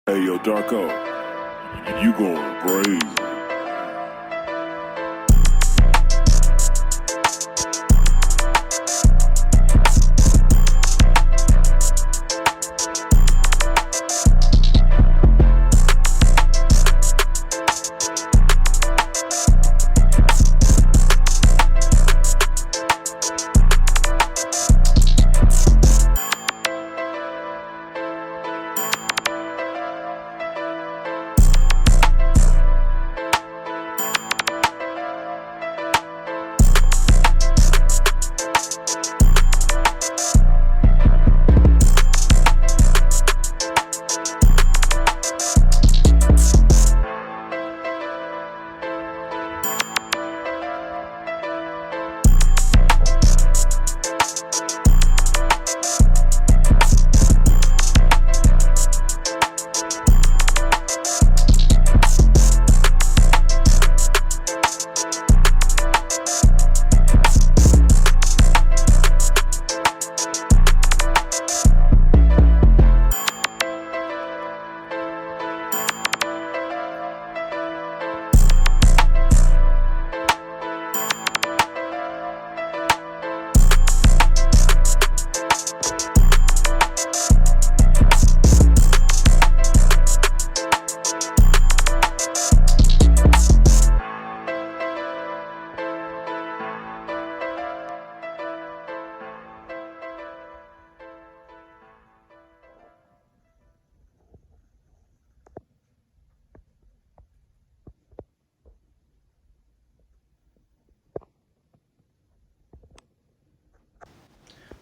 Hey, yo, Darko, you going crazy.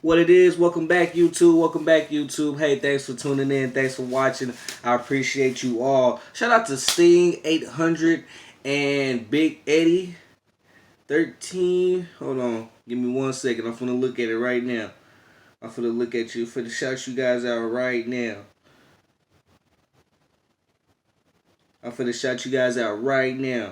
What it is, welcome back YouTube, welcome back YouTube. Hey, thanks for tuning in, thanks for watching. I appreciate you all. Shout out to Sting 800 and Big Eddie 13. Hold on, give me 1 second. I'm finna look at it right now. I'm finna look at you, finna shout you guys out right now. I'm finna shout you guys out right now.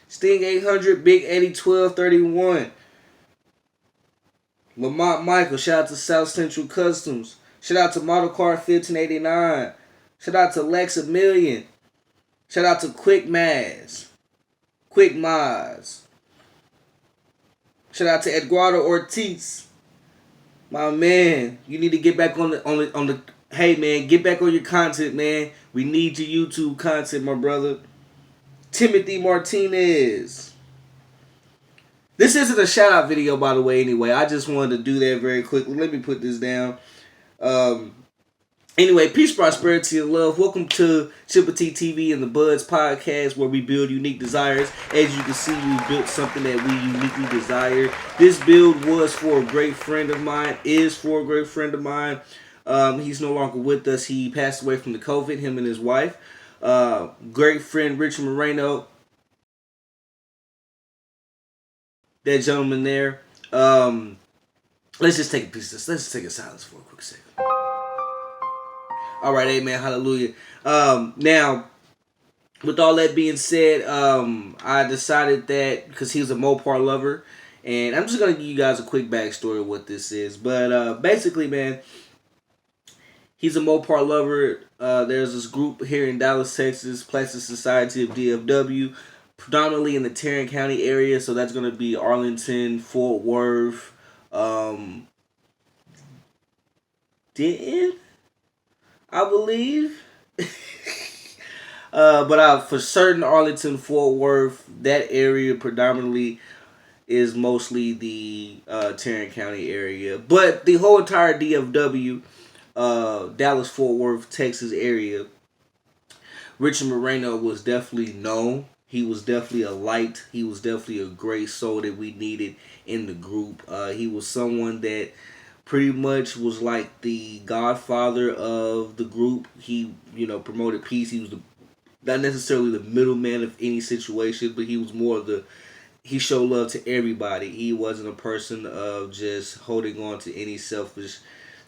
Sting 800, Big Eddie 1231. Lamont Michael, shout out to South Central Customs. Shout out to Model Car 1589. Shout out to Lex a Million. Shout out to Quick Maz. Quick Maz. Shout out to Eduardo Ortiz. My man, you need to get back on the hey man, get back on your content, man. We need your YouTube content, my brother. Timothy Martinez. This isn't a shout out video, by the way, anyway. I just wanted to do that very quickly. Let me put this down. Anyway, peace, prosperity, and love. Welcome to Chipper T TV and the Buds podcast, where we build unique desires. As you can see, we built something that we uniquely desire. This build was for a great friend of mine, is for a great friend of mine. He's no longer with us. He passed away from the COVID, him and his wife. Great friend, Richard Moreno. That gentleman there. Let's just take a piece of this. Let's just take a silence for a quick second. All right, amen, hallelujah. Now, with all that being said, I decided that because he was a Mopar lover, and I'm just gonna give you guys a quick backstory of what this is. But basically, man, he's a Mopar lover. There's this group here in Dallas, Texas, Plastic Society of DFW, predominantly in the Tarrant County area. So that's gonna be Arlington, Fort Worth, Denton, I believe. But for certain, Arlington, Fort Worth, that area predominantly is mostly the Tarrant County area. But the whole entire DFW, Dallas, Fort Worth, Texas area, Richard Moreno was definitely known. He was definitely a light. He was definitely a great soul that we needed in the group. He was someone that pretty much was like the godfather of the group. He, promoted peace. He was not necessarily the middleman of any situation, but he was more of he showed love to everybody. He wasn't a person of just holding on to any selfish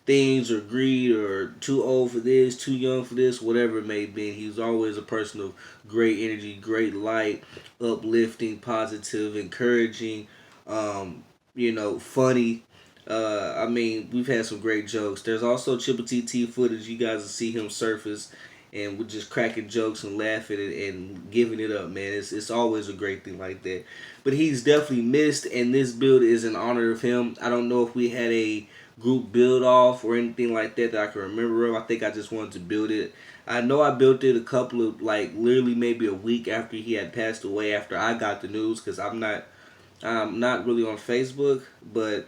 things or greed or too old for this, too young for this, whatever it may be. He was always a person of great energy, great light, uplifting, positive, encouraging, funny. I mean, we've had some great jokes. There's also Triple TT footage. You guys will see him surface, and we're just cracking jokes and laughing and giving it up, man. It's always a great thing like that. But he's definitely missed, and this build is in honor of him. I don't know if we had a group build off or anything like that that I can remember of. I think I just wanted to build it. I know I built it a couple of, like, literally maybe a week after he had passed away, after I got the news, because I'm not really on Facebook, but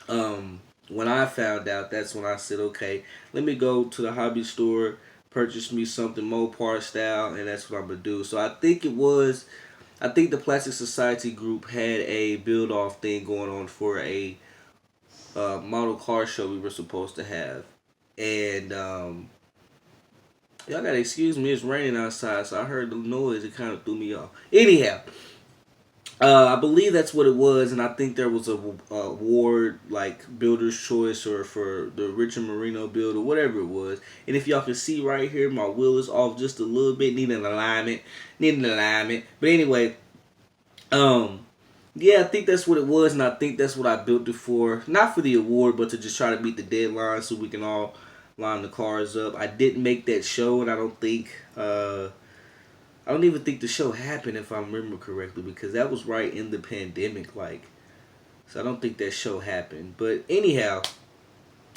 when I found out, that's when I said, okay, let me go to the hobby store, purchase me something Mopar style, and that's what I'm gonna do. So I think the Plastic Society group had a build off thing going on for a model car show we were supposed to have, and y'all gotta excuse me, it's raining outside, so I heard the noise. It kind of threw me off. Anyhow, I believe that's what it was, and I think there was a award like Builder's Choice or for the Richard Marino build or whatever it was. And if y'all can see right here, my wheel is off just a little bit, need an alignment. But anyway, yeah, I think that's what it was, and I think that's what I built it for. Not for the award, but to just try to meet the deadline so we can all line the cars up. I didn't make that show, and I don't think. I don't even think the show happened, if I remember correctly, because that was right in the pandemic, like. So I don't think that show happened. But anyhow,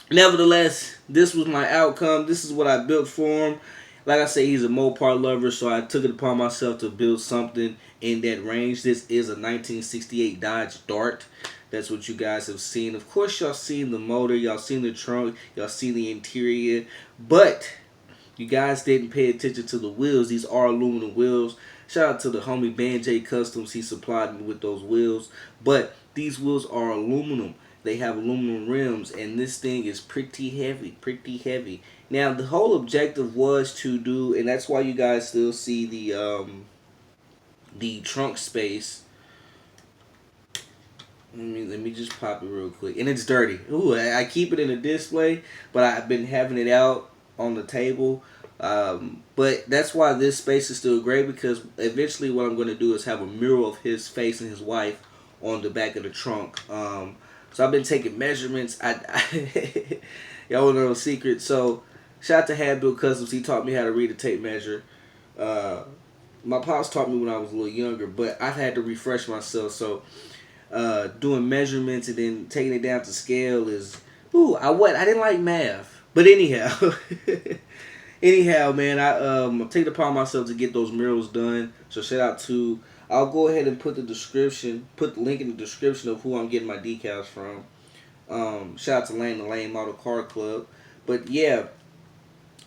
nevertheless, this was my outcome. This is what I built for him. Like I say, he's a Mopar lover, so I took it upon myself to build something in that range. This is a 1968 Dodge Dart. That's what you guys have seen. Of course, y'all seen the motor, y'all seen the trunk, y'all seen the interior, but you guys didn't pay attention to the wheels. These are aluminum wheels. Shout out to the homie Band J Customs. He supplied me with those wheels. But these wheels are aluminum. They have aluminum rims, and this thing is pretty heavy, pretty heavy. Now, the whole objective was to do, and that's why you guys still see the trunk space. Let me just pop it real quick. And it's dirty. Ooh, I keep it in a display, but I've been having it out on the table. But that's why this space is still great, because eventually what I'm going to do is have a mural of his face and his wife on the back of the trunk. So I've been taking measurements. Y'all know no secret. So shout out to Hadbill Customs. He taught me how to read a tape measure. My pops taught me when I was a little younger, but I've had to refresh myself. So doing measurements and then taking it down to scale is, I didn't like math. But anyhow, man, I'm taking it upon myself to get those murals done. So shout out to, I'll go ahead and put the link in the description of who I'm getting my decals from. Shout out to Lane the Lane Model Car Club. But yeah,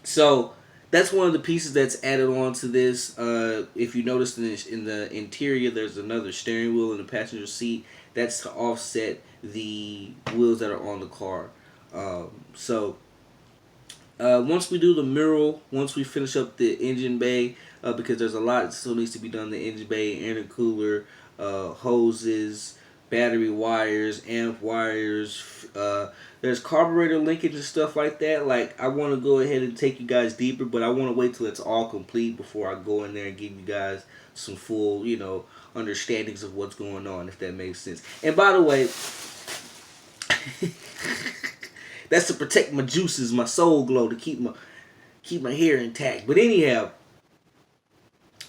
so that's one of the pieces that's added on to this. If you notice in the interior, there's another steering wheel in the passenger seat. That's to offset the wheels that are on the car. Once we do the mural, once we finish up the engine bay, because there's a lot that still needs to be done in the engine bay, intercooler, hoses, battery wires, amp wires, there's carburetor linkage and stuff like that. Like, I want to go ahead and take you guys deeper, but I want to wait till it's all complete before I go in there and give you guys some full, understandings of what's going on, if that makes sense. And by the way, that's to protect my juices, my soul glow, to keep my hair intact. But anyhow,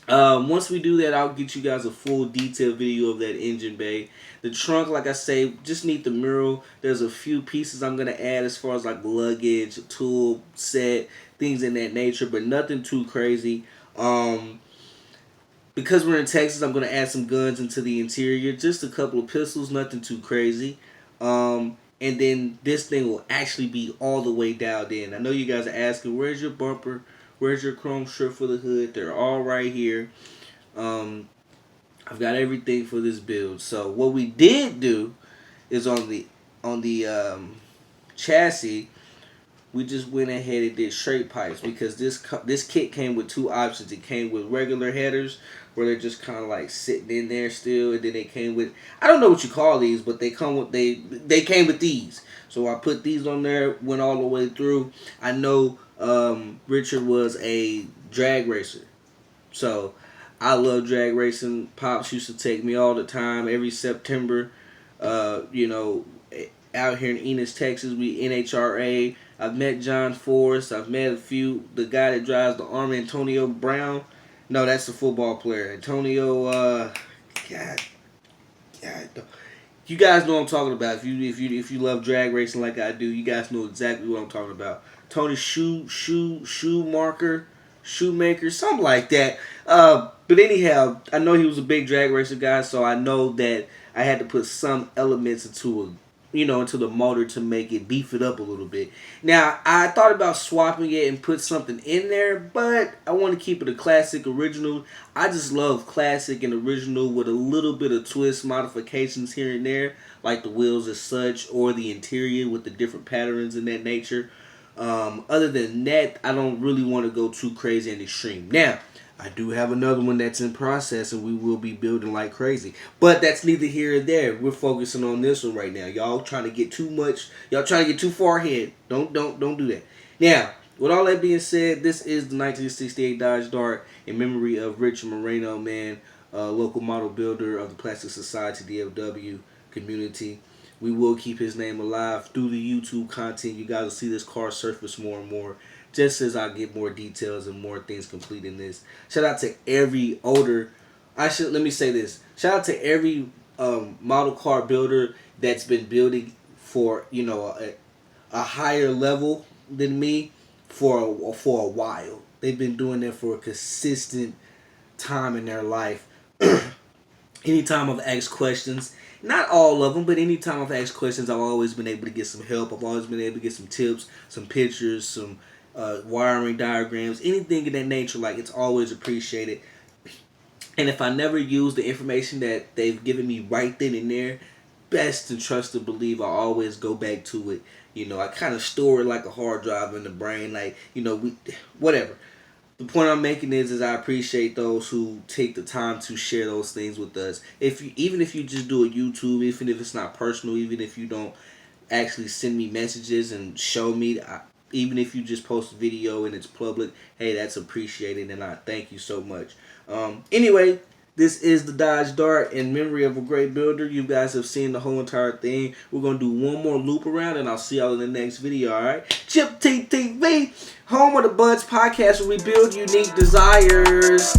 once we do that, I'll get you guys a full detailed video of that engine bay. The trunk, like I say, just need the mural. There's a few pieces I'm going to add as far as like luggage, tool set, things in that nature, but nothing too crazy. Because we're in Texas, I'm going to add some guns into the interior. Just a couple of pistols, nothing too crazy. And then this thing will actually be all the way dialed in. I know you guys are asking, where's your bumper? Where's your chrome strip for the hood? They're all right here. I've got everything for this build. So what we did do is on the chassis, we just went ahead and did straight pipes, because this kit came with two options. It came with regular headers, where they're just kind of like sitting in there still, and then they came with, I don't know what you call these, but they came with these. So I put these on there, went all the way through. I know Richard was a drag racer, so I love drag racing. Pops used to take me all the time, every September. out here in Enos, Texas. We NHRA. I've met John Forrest. I've met the guy that drives the Army, Antonio Brown. No, that's the football player. Antonio, God, God. You guys know what I'm talking about. If you love drag racing like I do, you guys know exactly what I'm talking about. Tony Shoemaker, something like that. But anyhow, I know he was a big drag racer guy, so I know that I had to put some elements into the motor to make it beef it up a little bit. Now I thought about swapping it and put something in there, but I want to keep it a classic original. I just love classic and original with a little bit of twist modifications here and there, like the wheels as such or the interior with the different patterns in that nature. Other than that, I don't really want to go too crazy and extreme. Now, I do have another one that's in process and we will be building like crazy. But that's neither here or there. We're focusing on this one right now. Y'all trying to get too much. Y'all trying to get too far ahead. Don't do that. Now, with all that being said, this is the 1968 Dodge Dart in memory of Richard Moreno, man, local model builder of the Plastic Society DFW community. We will keep his name alive through the YouTube content. You guys will see this car surface more and more just as I get more details and more things complete in this. Shout out to every let me say this. Shout out to every model car builder that's been building for, a higher level than me for a while. They've been doing that for a consistent time in their life. Anytime I've asked questions, not all of them, but anytime I've asked questions, I've always been able to get some help. I've always been able to get some tips, some pictures, some wiring diagrams, anything of that nature. Like, it's always appreciated. And if I never use the information that they've given me right then and there, best and trust to believe I always go back to it. I kind of store it like a hard drive in the brain. Like, whatever. The point I'm making is I appreciate those who take the time to share those things with us. Even if you just do a YouTube, even if it's not personal, even if you don't actually send me messages and show me, even if you just post a video and it's public, hey, that's appreciated and I thank you so much. Anyway, this is the Dodge Dart in memory of a great builder. You guys have seen the whole entire thing. We're going to do one more loop around and I'll see y'all in the next video, alright? Chip TTV, home of the Buds podcast where we build unique desires.